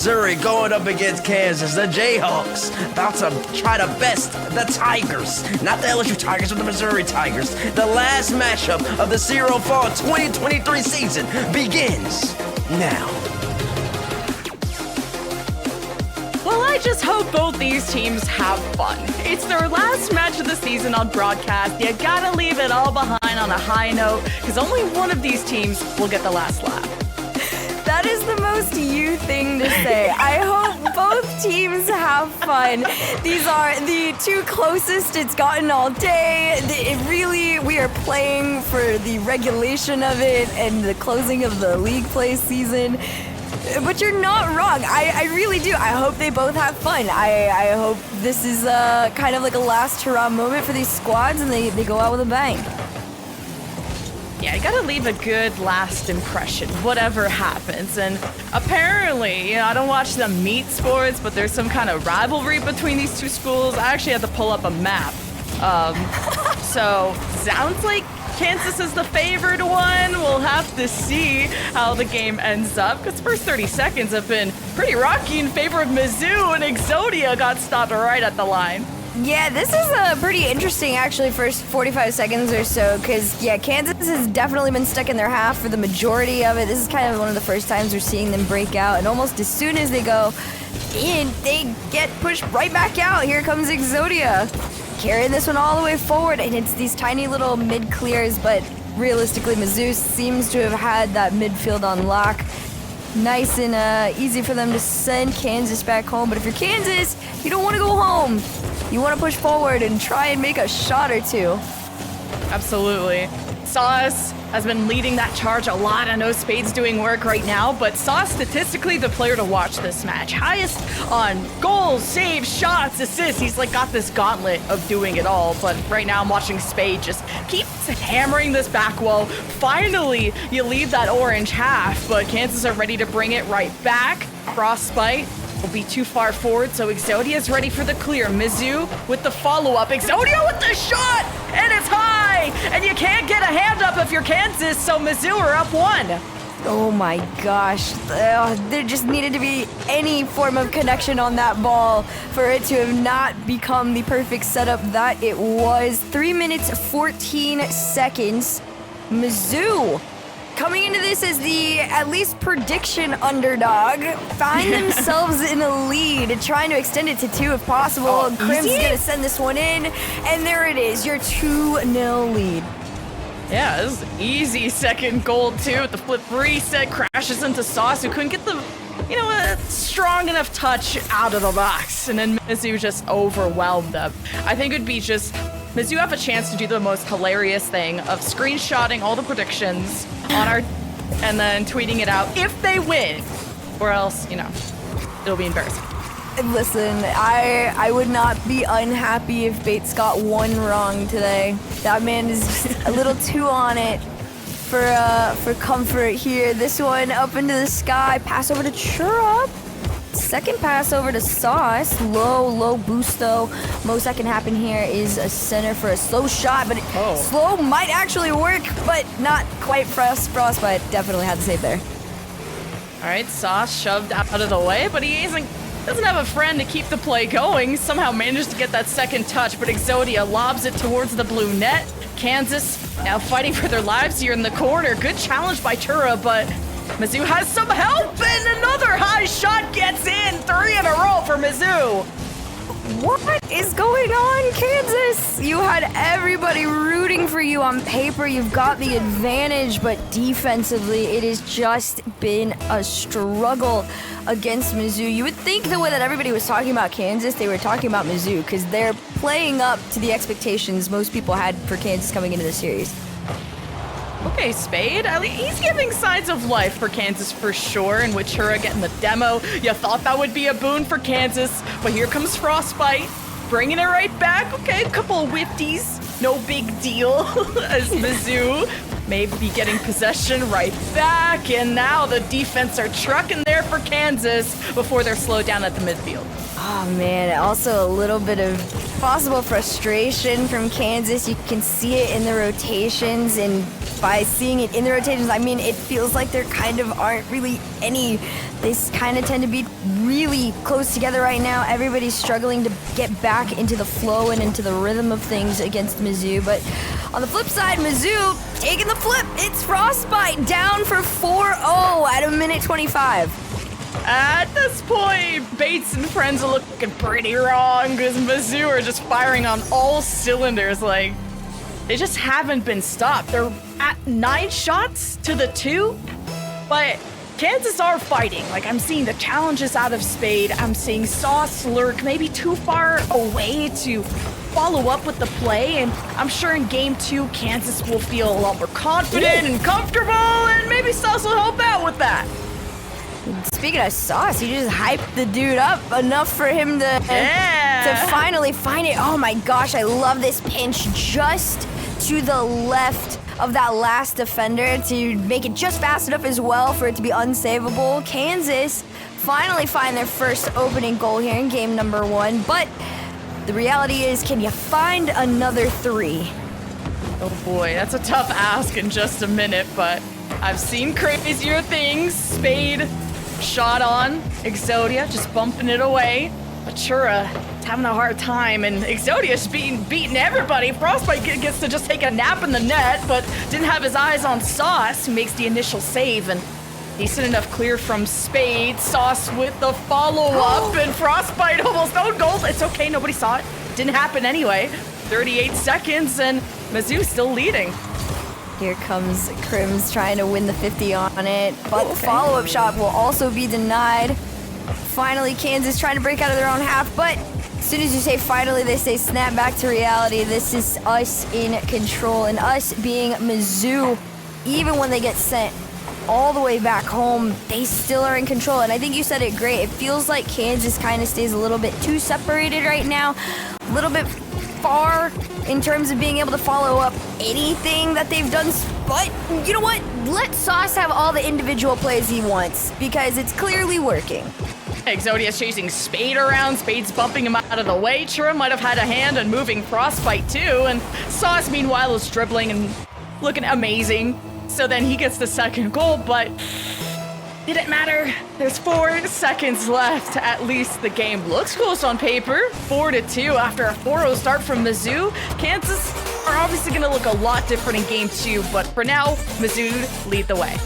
Missouri going up against Kansas. The Jayhawks about to try to best the Tigers. Not the LSU Tigers, but the Missouri Tigers. The last matchup of the CRL Fall 2023 season begins now. Well, I just hope both these teams have fun. It's their last match of the season on broadcast. You gotta leave it all behind on a high note, because only one of these teams will get the last laugh. That is the most you thing to say. I hope both teams have fun. These are the two closest it's gotten all day. We are playing for the regulation of it and the closing of the league play season. But you're not wrong. I really do. I hope they both have fun. I hope this is kind of like a last hurrah moment for these squads and they go out with a bang. Yeah, you gotta leave a good last impression, whatever happens. And apparently, I don't watch them meet sports, but there's some kind of rivalry between these two schools. I actually had to pull up a map. So, sounds like Kansas is the favored one. We'll have to see how the game ends up, because the first 30 seconds have been pretty rocky in favor of Mizzou, and Exodia got stopped right at the line. Yeah, this is pretty interesting, actually, first 45 seconds or so, because, yeah, Kansas has definitely been stuck in their half for the majority of it. This is kind of one of the first times we're seeing them break out, and almost as soon as they go in, they get pushed right back out. Here comes Exodia, carrying this one all the way forward, and it's these tiny little mid-clears, but realistically, Mizzou seems to have had that midfield on lock. Nice and easy for them to send Kansas back home, but if you're Kansas, you don't want to go home. You want to push forward and try and make a shot or two. Absolutely. Sauce has been leading that charge a lot. I know Spade's doing work right now, but Sauce statistically the player to watch this match. Highest on goals, saves, shots, assists. He's like got this gauntlet of doing it all, but right now I'm watching Spade just keeps hammering this back wall. Finally, you leave that orange half, but Kansas are ready to bring it right back. Frostbite will be too far forward, so Exodia is ready for the clear. Mizzou with the follow-up. Exodia with the shot, and it's high, and you can't get a hand up if you're Kansas, so Mizzou are up one. Oh my gosh, there just needed to be any form of connection on that ball for it to have not become the perfect setup that it was. 3 minutes, 14 seconds. Mizzou coming into this as the, at least prediction underdog, find themselves in a lead, trying to extend it to 2 if possible. Crim's gonna send this one in, and there it is, your 2-0 lead. Yeah, this is an easy second goal too. The flip reset crashes into Sauce, who couldn't get the, a strong enough touch out of the box, and then Mizzou just overwhelmed them. I think it'd be just Mizzou have a chance to do the most hilarious thing of screenshotting all the predictions on our, and then tweeting it out if they win, or else, it'll be embarrassing. Listen, I would not be unhappy if Bates got one wrong today. That man is just a little too on it for comfort here. This one up into the sky, pass over to Churrup. Second pass over to Sauce. Low boost though. Most that can happen here is a center for a slow shot, but slow might actually work, but not quite. Frostbite definitely had to save there. All right, Sauce shoved out of the way, but he doesn't have a friend to keep the play going. Somehow managed to get that second touch, but Exodia lobs it towards the blue net. Kansas now fighting for their lives here in the corner. Good challenge by Tura, but Mizzou has some help, and another high shot gets in. 3 in a row for Mizzou. What is going on, Kansas? You had everybody rooting for you on paper. You've got the advantage, but defensively, it has just been a struggle against Mizzou. You would think the way that everybody was talking about Kansas, they were talking about Mizzou, because they're playing up to the expectations most people had for Kansas coming into the series. Okay, Spade, he's giving signs of life for Kansas for sure, and with Chura getting the demo, you thought that would be a boon for Kansas, but here comes Frostbite, bringing it right back. Okay, a couple of whifties, no big deal, as Mizzou may be getting possession right back, and now the defense are trucking there for Kansas before they're slowed down at the midfield. Oh man, also a little bit of possible frustration from Kansas. You can see it in the rotations, and by seeing it in the rotations. I mean, it feels like there kind of aren't really any. They kind of tend to be really close together right now. Everybody's struggling to get back into the flow and into the rhythm of things against Mizzou. But on the flip side, Mizzou taking the flip. It's Frostbite down for 4-0 at a minute 25. At this point, Bates and friends are looking pretty wrong because Mizzou are just firing on all cylinders. Like, they just haven't been stopped. They're at 9 shots to the 2, but Kansas are fighting. Like, I'm seeing the challenges out of Spade. I'm seeing Sauce lurk maybe too far away to follow up with the play, and I'm sure in game 2, Kansas will feel a lot more confident and comfortable, and maybe Sauce will help out with that. Speaking of Sauce, you just hyped the dude up enough for him to finally find it. Oh my gosh, I love this pinch just to the left of that last defender to make it just fast enough as well for it to be unsavable. Kansas finally find their first opening goal here in game number 1, but the reality is, can you find another 3? Oh boy, that's a tough ask in just a minute, but I've seen crazier things. Spade shot on Exodia, just bumping it away. Achura is having a hard time, and Exodia's beating everybody. Frostbite gets to just take a nap in the net, but didn't have his eyes on Sauce, who makes the initial save, and decent enough clear from Spade. Sauce with the follow-up, and Frostbite almost owned goal. It's okay, nobody saw it. Didn't happen anyway. 38 seconds, and Mizzou still leading. Here comes Crims trying to win the 50 on it, but the follow-up shot will also be denied. Finally, Kansas trying to break out of their own half, but as soon as you say finally, they say snap back to reality. This is us in control, and us being Mizzou, even when they get sent all the way back home, they still are in control. And I think you said it great. It feels like Kansas kind of stays a little bit too separated right now, a little bit far in terms of being able to follow up anything that they've done. But you know what? Let Sauce have all the individual plays he wants, because it's clearly working. Exodia's chasing Spade around. Spade's bumping him out of the way. Chura might have had a hand in moving Frostbite too, and Sauce meanwhile is dribbling and looking amazing. So then he gets the second goal, but didn't matter. There's 4 seconds left. At least the game looks close on paper. 4-2 after a 4-0 start from Mizzou. Kansas are obviously going to look a lot different in game 2, but for now, Mizzou lead the way.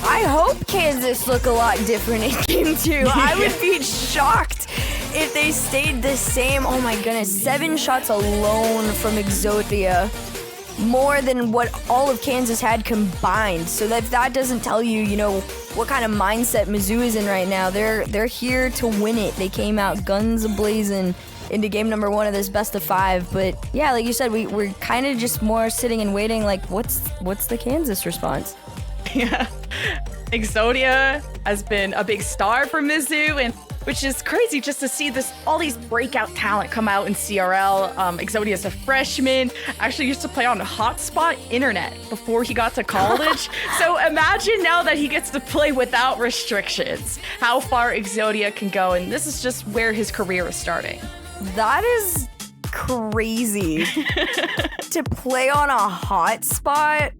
I hope Kansas look a lot different in game 2. I would be shocked if they stayed the same. Oh my goodness, 7 shots alone from Exodia. More than what all of Kansas had combined. So if that doesn't tell you, you know, what kind of mindset Mizzou is in right now. They're here to win it. They came out guns a-blazing into game number 1 of this best of 5. But yeah, like you said, we're kind of just more sitting and waiting. Like, what's the Kansas response? Yeah, Exodia has been a big star for Mizzou, and which is crazy just to see all these breakout talent come out in CRL. Exodia's a freshman, actually used to play on a hotspot internet before he got to college. So imagine now that he gets to play without restrictions, how far Exodia can go, and this is just where his career is starting. That is crazy. To play on a hotspot,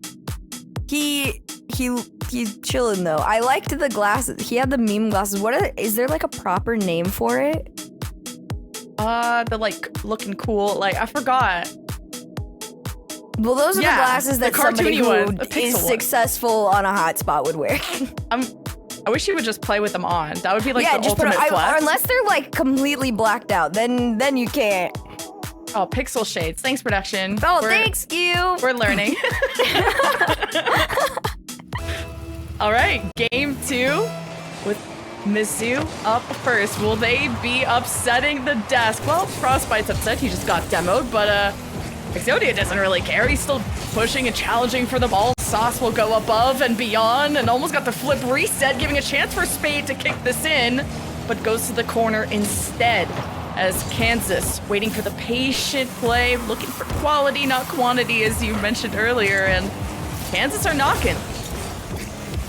He's chilling though. I liked the glasses. He had the meme glasses. Is there like a proper name for it? The like looking cool. Like I forgot. Well, those are the glasses that somebody who is successful on a hotspot would wear. I wish you would just play with them on. That would be like the ultimate flex. Unless they're like completely blacked out, then you can't. Oh, pixel shades. Thanks, production. Oh, thanks you. We're learning. All right, game 2 with Mizzou up first. Will they be upsetting the desk? Well, Frostbite's upset. He just got demoed, but Exodia doesn't really care. He's still pushing and challenging for the ball. Sauce will go above and beyond and almost got the flip reset, giving a chance for Spade to kick this in, but goes to the corner instead. As Kansas waiting for the patient play, looking for quality, not quantity, as you mentioned earlier, and Kansas are knocking.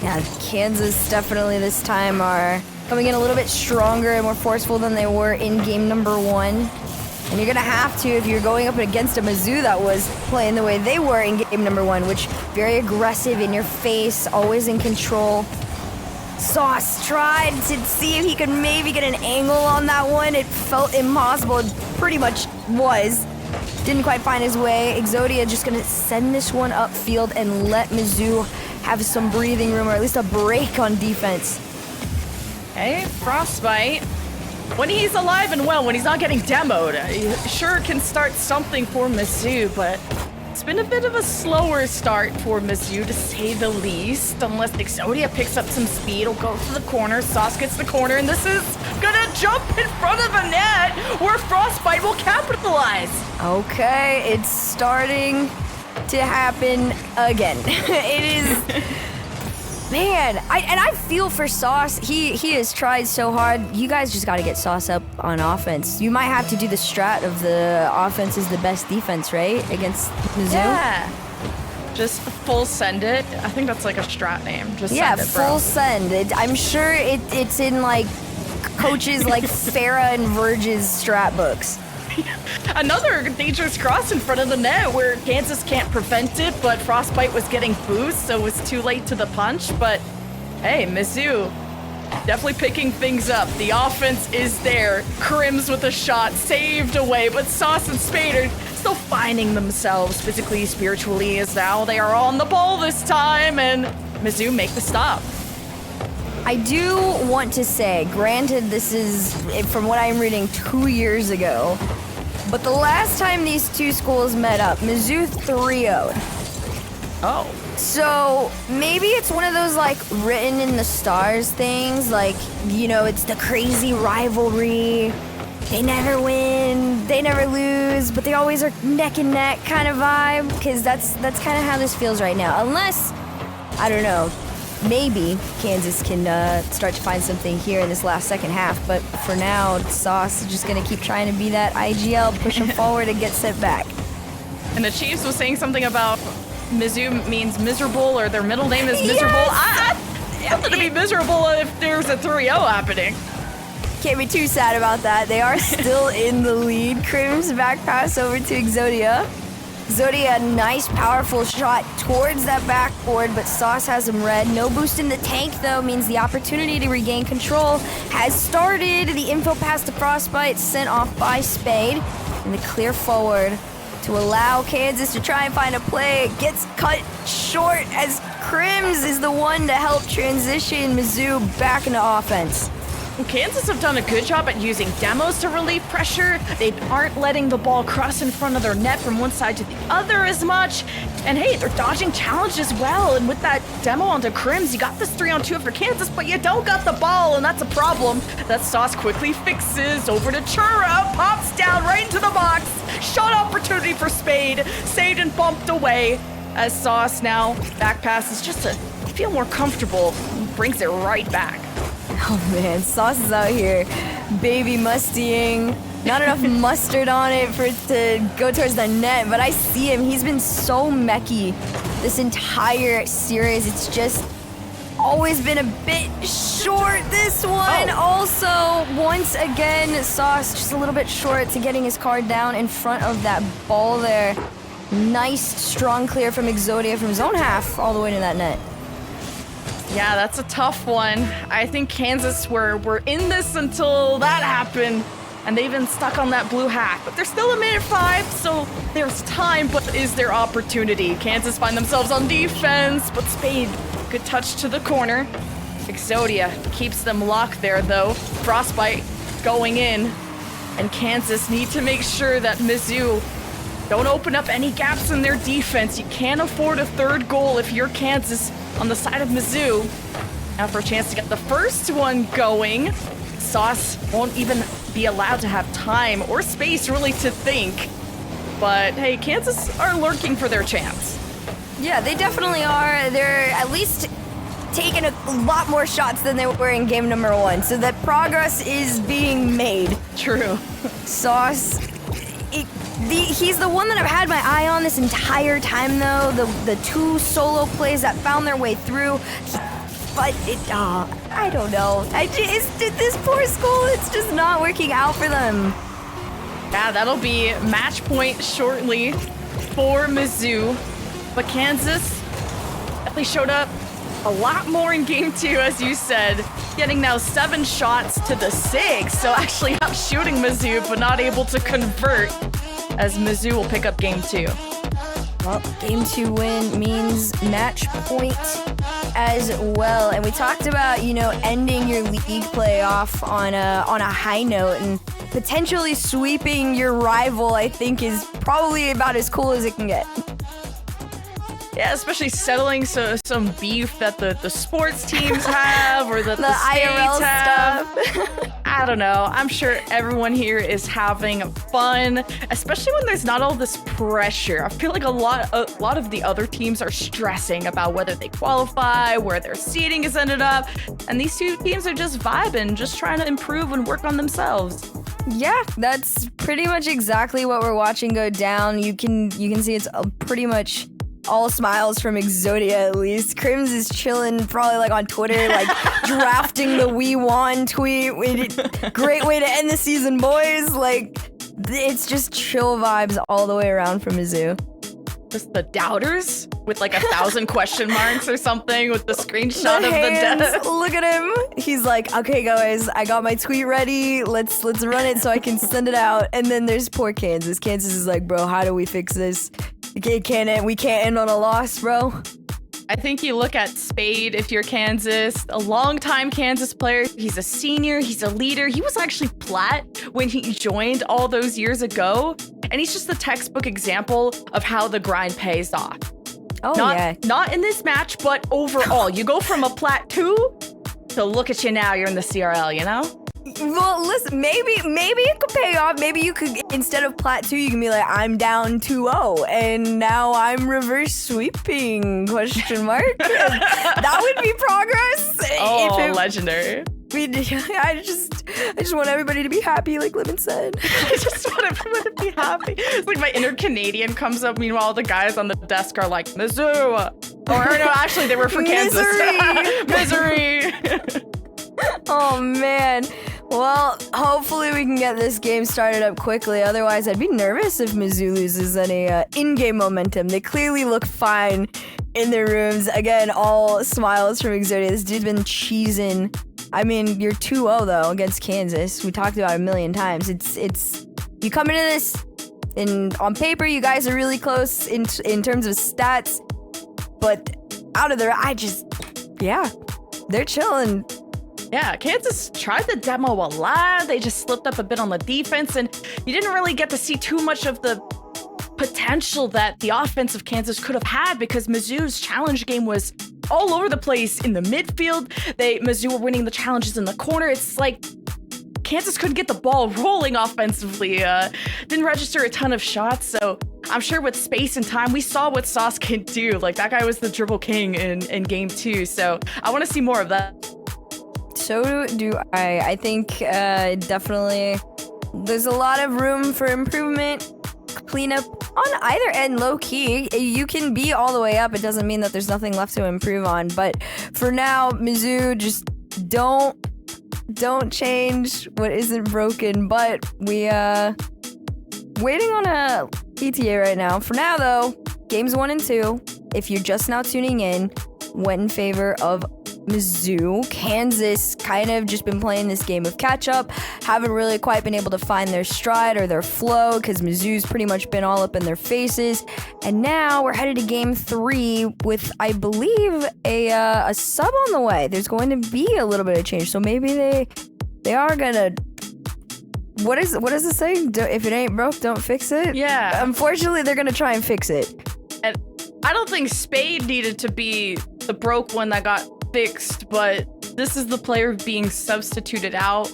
Yeah, Kansas definitely this time are coming in a little bit stronger and more forceful than they were in game number 1. And you're gonna have to if you're going up against a Mizzou that was playing the way they were in game number 1, which very aggressive, in your face, always in control. Sauce tried to see if he could maybe get an angle on that one. It felt impossible. It pretty much was. Didn't quite find his way. Exodia just gonna send this one upfield and let Mizzou have some breathing room, or at least a break on defense. Hey, Frostbite. When he's alive and well, when he's not getting demoed, he sure can start something for Mizzou, but it's been a bit of a slower start for Mizzou, to say the least. Unless Exodia picks up some speed, he'll go to the corner. Sauce gets the corner, and this is gonna jump in front of the net, where Frostbite will capitalize. Okay, it's starting to happen again. It is... Man, I feel for Sauce. He has tried so hard. You guys just got to get Sauce up on offense. You might have to do the strat of the offense is the best defense, right? Against Mizzou? Yeah. Just full send it. I think that's like a strat name. Just yeah, send it, bro. full send. I'm sure it's in like coaches like Farah and Verge's strat books. Another dangerous cross in front of the net where Kansas can't prevent it, but Frostbite was getting boost, so it was too late to the punch. But hey, Mizzou definitely picking things up. The offense is there. Crims with a shot, saved away, but Sauce and Spade are still finding themselves physically, spiritually, as now they are on the ball this time, and Mizzou make the stop. I do want to say, granted this is, from what I'm reading, 2 years ago, but the last time these two schools met up, Mizzou 3-0'd. Oh. So maybe it's one of those like written in the stars things, like, you know, it's the crazy rivalry. They never win, they never lose, but they always are neck and neck kind of vibe, because that's kind of how this feels right now. Unless, I don't know, maybe Kansas can start to find something here in this last second half, but for now, Sauce is just going to keep trying to be that IGL, push them forward and get sent back. And the Chiefs was saying something about Mizzou means miserable, or their middle name is miserable. Yes! I'm going to be miserable if there's a 3-0 happening. Can't be too sad about that. They are still in the lead. Crim's back pass over to Exodia. Exodia, nice, powerful shot towards that backboard, but Sauce has him red. No boost in the tank, though, means the opportunity to regain control has started. The info pass to Frostbite, sent off by Spade. And the clear forward to allow Kansas to try and find a play. It gets cut short as Crims is the one to help transition Mizzou back into offense. Kansas have done a good job at using demos to relieve pressure. They aren't letting the ball cross in front of their net from one side to the other as much. And hey, they're dodging challenge as well. And with that demo onto Crims, you got this 3-on-2 for Kansas, but you don't got the ball, and that's a problem. That Sauce quickly fixes over to Chura, pops down right into the box. Shot opportunity for Spade, saved and bumped away. As Sauce now back passes just to feel more comfortable, brings it right back. Oh man, Sauce is out here baby mustying. Not enough mustard on it for it to go towards the net, but I see him. He's been so mechy this entire series. It's just always been a bit short, this one. Also, once again, Sauce just a little bit short to getting his card down in front of that ball there. Nice, strong clear from Exodia from zone half all the way to that net. Yeah, that's a tough one. I think Kansas were in this until that happened, and they've been stuck on that blue hack. But they're still a minute 5, so there's time, but is there opportunity? Kansas find themselves on defense, but Spade, good touch to the corner. Exodia keeps them locked there, though. Frostbite going in, and Kansas need to make sure that Mizzou don't open up any gaps in their defense. You can't afford a third goal if you're Kansas on the side of Mizzou. Now for a chance to get the first one going. Sauce won't even be allowed to have time or space really to think. But hey, Kansas are lurking for their chance. Yeah, they definitely are. They're at least taking a lot more shots than they were in game number 1, so that progress is being made. True. Sauce, he's the one that I've had my eye on this entire time, though. The two solo plays that found their way through. But I don't know. This poor school, it's just not working out for them. Yeah, that'll be match point shortly for Mizzou. But Kansas definitely showed up a lot more in game 2, as you said, getting now 7 shots to the 6. So actually out shooting Mizzou, but not able to convert, as Mizzou will pick up game 2. Well, game 2 win means match point as well. And we talked about, ending your league play off on a high note, and potentially sweeping your rival, I think, is probably about as cool as it can get. Yeah, especially settling some beef that the sports teams have, or that the IRL stuff. I don't know. I'm sure everyone here is having fun, especially when there's not all this pressure. I feel like a lot of the other teams are stressing about whether they qualify, where their seeding has ended up, and these two teams are just vibing, just trying to improve and work on themselves. Yeah, that's pretty much exactly what we're watching go down. You can see it's pretty much all smiles from Exodia, at least. Crims is chilling, probably like on Twitter, like drafting the "We Won" tweet. Great way to end the season, boys. Like, it's just chill vibes all the way around from Mizzou. Just the doubters with like 1,000 question marks or something with the screenshot of the death. Look at him. He's like, okay, guys, I got my tweet ready. Let's run it so I can send it out. And then there's poor Kansas. Kansas is like, bro, how do we fix this? We can't end on a loss, bro. I think you look at Spade if you're Kansas, a longtime Kansas player. He's a senior, he's a leader. He was actually plat when he joined all those years ago. And he's just the textbook example of how the grind pays off. Oh, Not in this match, but overall. You go from a plat 2 to look at you now, you're in the CRL, you know? Well, listen, maybe it could pay off. Maybe you could, instead of plat 2, you can be like, I'm down 2-0, and now I'm reverse sweeping, question mark. That would be progress. Oh, legendary. I just want everybody to be happy, like Lemon said. I just want everyone to be happy. It's like my inner Canadian comes up. Meanwhile, the guys on the desk are like, Mizzou. Or no, actually, they were for Kansas. Misery. Oh, man. Well, hopefully we can get this game started up quickly. Otherwise, I'd be nervous if Mizzou loses any in-game momentum. They clearly look fine in their rooms. Again, all smiles from Exodia. This dude's been cheesing. I mean, you're 2-0, though, against Kansas. We talked about it a million times. It's you come into this, and on paper, you guys are really close in terms of stats. But out of there, they're chilling. Yeah, Kansas tried the demo a lot. They just slipped up a bit on the defense, and you didn't really get to see too much of the potential that the offense of Kansas could have had, because Mizzou's challenge game was all over the place in the midfield. Mizzou were winning the challenges in the corner. It's like Kansas couldn't get the ball rolling offensively. Didn't register a ton of shots, so I'm sure with space and time, we saw what Sauce can do. Like, that guy was the dribble king in game 2, so I want to see more of that. So do I. I think definitely there's a lot of room for improvement, cleanup on either end, low key. You can be all the way up. It doesn't mean that there's nothing left to improve on. But for now, Mizzou, just don't change what isn't broken. But we waiting on a ETA right now. For now, though, games 1 and 2, if you're just now tuning in, went in favor of Mizzou. Kansas kind of just been playing this game of catch up, haven't really quite been able to find their stride or their flow, because Mizzou's pretty much been all up in their faces. And now we're headed to game 3 with, I believe, a sub on the way. There's going to be a little bit of change, so maybe they are gonna. What does it say? If it ain't broke, don't fix it. Yeah. Unfortunately, they're gonna try and fix it. And I don't think Spade needed to be the broke one that got fixed, but this is the player being substituted out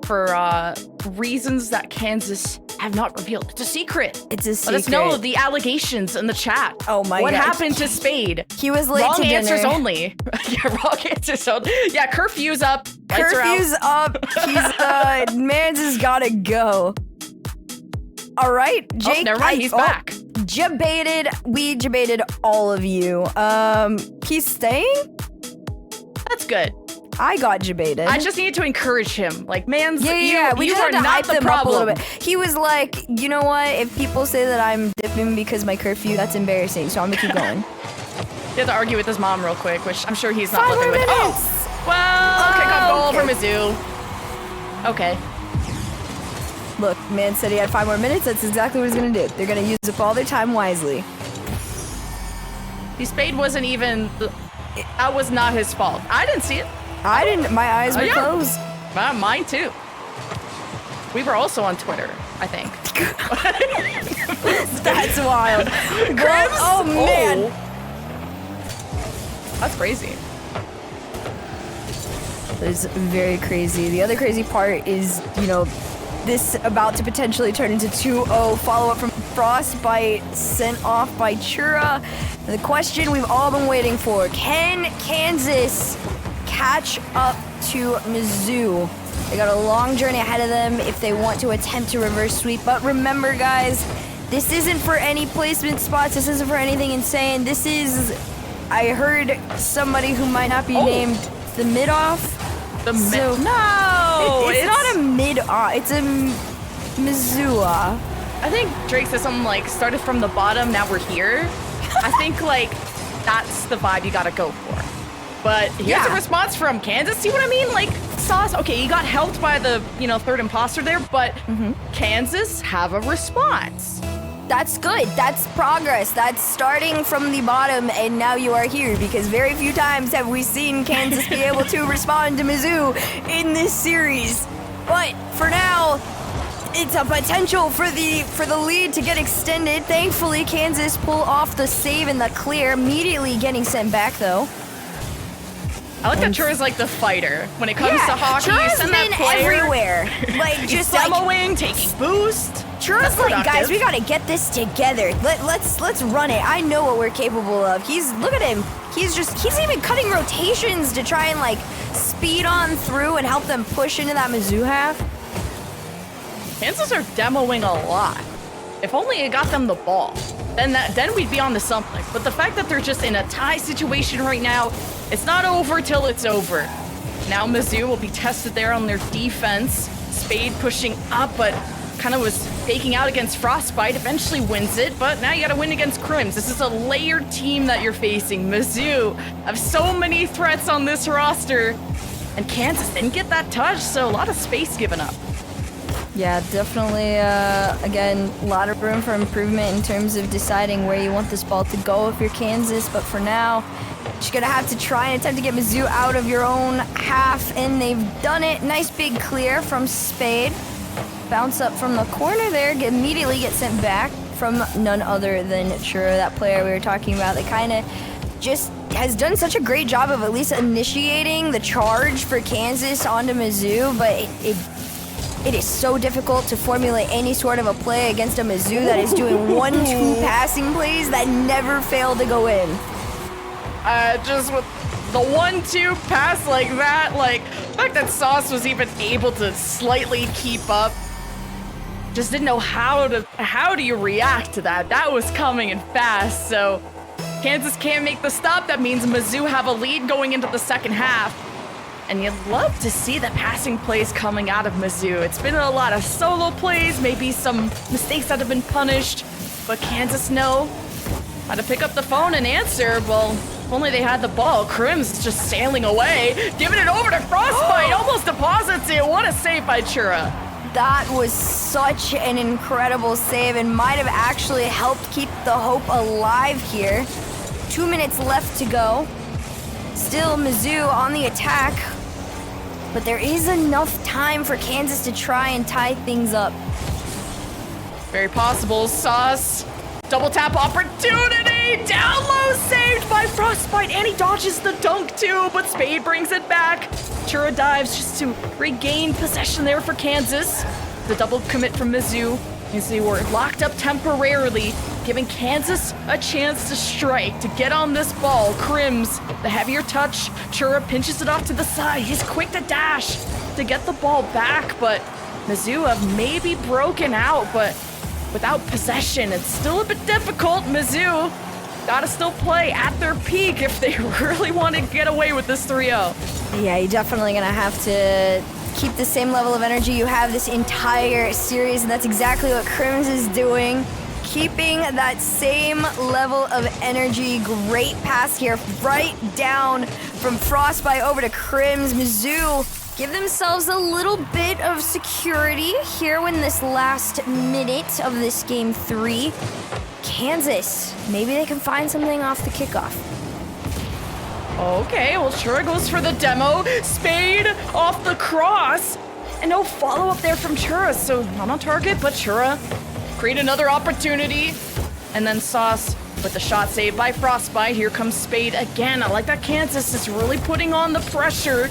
for reasons that Kansas have not revealed. It's a secret. It's a secret. Let us know the allegations in the chat. Oh my god. What happened to Spade? He was late wrong to dinner. answers only. Yeah, wrong answers only. Yeah, curfew's up. Lights Curfew's are out. up. He's Mans has gotta go. All right, Jake. Oh, never mind. He's back. Debated. We debated all of you. He's staying? That's good. I got debated. I just needed to encourage him. Like, man, we you just are had to not hype the them up a little problem. bit. He was like, you know what? If people say that I'm dipping because my curfew, that's embarrassing. So I'm gonna keep going. You have to argue with his mom real quick, which I'm sure he's not 5 looking more with. minutes. Oh, well, kick off goal for Mizzou. Okay. Look, man said he had 5 more minutes. That's exactly what he's gonna do. They're gonna use up all their time wisely. The spade wasn't even. That was not his fault. I didn't see it. I didn't. My eyes were yeah. closed. Mine too. We were also on Twitter, I think. That's wild. Well, oh man. That's crazy. It's very crazy. The other crazy part is, this about to potentially turn into 2-0 follow-up from Frostbite sent off by Chura. The question we've all been waiting for, can Kansas catch up to Mizzou? They got a long journey ahead of them if they want to attempt to reverse sweep. But remember, guys, this isn't for any placement spots. This isn't for anything insane. This is, I heard somebody who might not be named, the mid-off. No! It's not a mid-off. It's a Mizzou. I think Drake said something like, started from the bottom, now we're here. I think, like, that's the vibe you gotta go for. But here's a response from Kansas. See what I mean? Like, Sauce, okay, he got helped by the, third imposter there, but Kansas have a response. That's good. That's progress. That's starting from the bottom, and now you are here, because very few times have we seen Kansas be able to respond to Mizzou in this series. But for now, it's a potential for the lead to get extended. Thankfully, Kansas pull off the save and the clear, immediately getting sent back though. I like that Chura's like the fighter. When it comes to hockey, you Chura's send that been player everywhere. Like, just demoing, taking boost. Chura's like, guys, we gotta get this together. Let's run it. I know what we're capable of. Look at him. He's even cutting rotations to try and like speed on through and help them push into that Mizzou half. Kansas are demoing a lot. If only it got them the ball, then we'd be on to something. But the fact that they're just in a tie situation right now, it's not over till it's over. Now Mizzou will be tested there on their defense. Spade pushing up, but kind of was faking out against Frostbite, eventually wins it, but now you gotta win against Crims. This is a layered team that you're facing. Mizzou have so many threats on this roster, and Kansas didn't get that touch, so a lot of space given up. Yeah, definitely, again, a lot of room for improvement in terms of deciding where you want this ball to go if you're Kansas, but for now, you're gonna have to try and attempt to get Mizzou out of your own half, and they've done it. Nice big clear from Spade. Bounce up from the corner there, immediately get sent back from none other than Chura, that player we were talking about that kind of just has done such a great job of at least initiating the charge for Kansas onto Mizzou, but it is so difficult to formulate any sort of a play against a Mizzou that is doing 1-2 passing plays that never fail to go in. Just with the 1-2 pass like that, like the fact that Sauce was even able to slightly keep up, just didn't know how do you react to that. That was coming in fast, so Kansas can't make the stop. That means Mizzou have a lead going into the second half. And you'd love to see the passing plays coming out of Mizzou. It's been a lot of solo plays, maybe some mistakes that have been punished, but Kansas know how to pick up the phone and answer. Well, if only they had the ball. Crims just sailing away, giving it over to Frostbite, almost deposits it. What a save by Chura. That was such an incredible save and might have actually helped keep the hope alive here. 2 minutes left to go. Still Mizzou on the attack, but there is enough time for Kansas to try and tie things up. Very possible. Sauce, double tap opportunity, down low, saved by Frostbite, and he dodges the dunk too, but Spade brings it back. Chura dives just to regain possession there for Kansas. The double commit from Mizzou as they were locked up temporarily, giving Kansas a chance to strike, to get on this ball. Crims, the heavier touch. Chura pinches it off to the side. He's quick to dash to get the ball back, but Mizzou have maybe broken out, but without possession, it's still a bit difficult. Mizzou gotta still play at their peak if they really want to get away with this 3-0. Yeah, you're definitely gonna have to keep the same level of energy you have this entire series, and that's exactly what Crims is doing. Keeping that same level of energy. Great pass here, right down from Frostbite over to Crims. Mizzou give themselves a little bit of security here in this last minute of this game 3. Kansas, maybe they can find something off the kickoff. Okay, well, Chura goes for the demo. Spade off the cross. And no follow-up there from Chura, so not on target, but Chura create another opportunity. And then Sauce with the shot saved by Frostbite. Here comes Spade again. I like that Kansas is really putting on the pressure.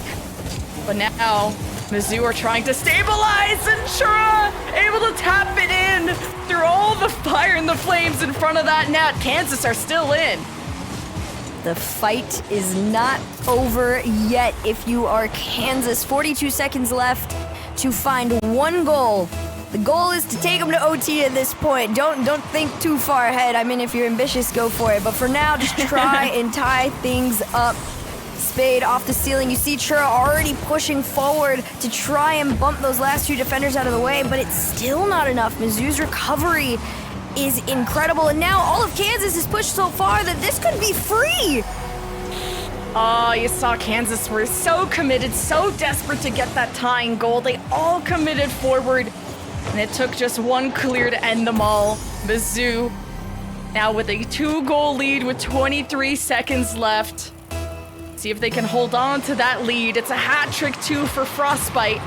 But now, Mizzou are trying to stabilize, and Chura able to tap it in through all the fire and the flames in front of that net. Kansas are still in. The fight is not over yet if you are Kansas. 42 seconds left to find one goal. The goal is to take them to OT at this point. Don't think too far ahead. I mean, if you're ambitious, go for it. But for now, just try and tie things up. Spade off the ceiling. You see Chura already pushing forward to try and bump those last two defenders out of the way, but it's still not enough. Mizzou's recovery is incredible, and now all of Kansas is pushed so far that this could be free. Oh, you saw Kansas were so committed, so desperate to get that tying goal. They all committed forward, and it took just one clear to end them all. Mizzou now with a 2-goal lead with 23 seconds left. See if they can hold on to that lead. It's a hat trick too for Frostbite.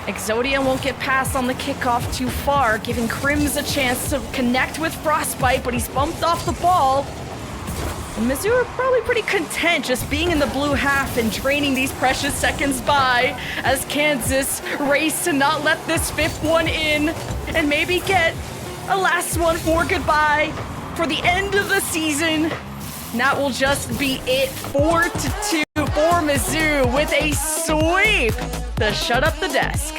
Exodia won't get past on the kickoff too far, giving Crims a chance to connect with Frostbite, but he's bumped off the ball. And Mizzou are probably pretty content just being in the blue half and draining these precious seconds by as Kansas race to not let this 5th one in and maybe get a last one for goodbye for the end of the season. And that will just be it. 4-2 for Mizzou with a sweep to shut up the desk.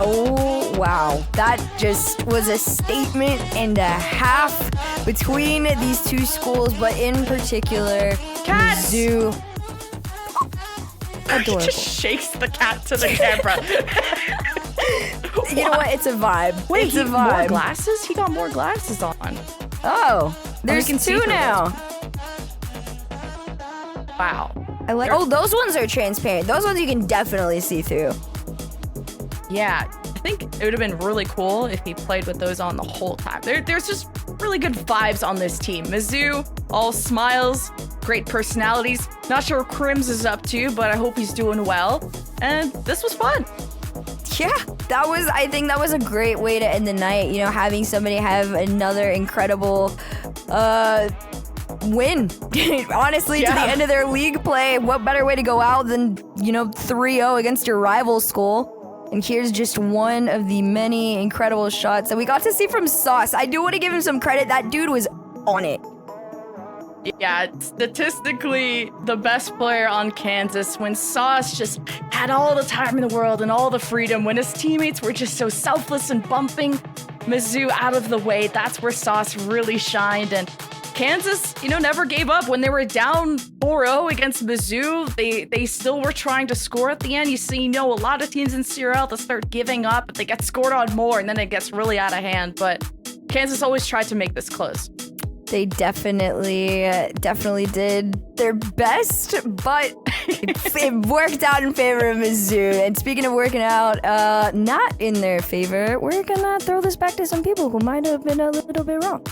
Oh, wow. That just was a statement and a half between these two schools, but in particular, Cats! Mizzou. Adorable. He just shakes the cat to the camera. You know what? It's a vibe. Wait, it's a vibe. more glasses? He got more glasses on. Oh, there's can see two through now. Wow. I like. Oh, those ones are transparent. Those ones you can definitely see through. Yeah, I think it would have been really cool if he played with those on the whole time. There's just really good vibes on this team. Mizzou, all smiles, great personalities. Not sure what Crims is up to, but I hope he's doing well. And this was fun. Yeah, I think that was a great way to end the night. You know, having somebody have another incredible win. Honestly, to the end of their league play, what better way to go out than, 3-0 against your rival school? And here's just one of the many incredible shots that we got to see from Sauce. I do want to give him some credit. That dude was on it. Yeah, statistically, the best player on Kansas when Sauce just had all the time in the world and all the freedom, when his teammates were just so selfless and bumping Mizzou out of the way. That's where Sauce really shined. And Kansas, never gave up. When they were down 4-0 against Mizzou, they still were trying to score at the end. You see, a lot of teams in CRL that start giving up, but they get scored on more, and then it gets really out of hand. But Kansas always tried to make this close. They definitely did their best, but it worked out in favor of Mizzou. And speaking of working out, not in their favor, we're gonna throw this back to some people who might have been a little bit wrong.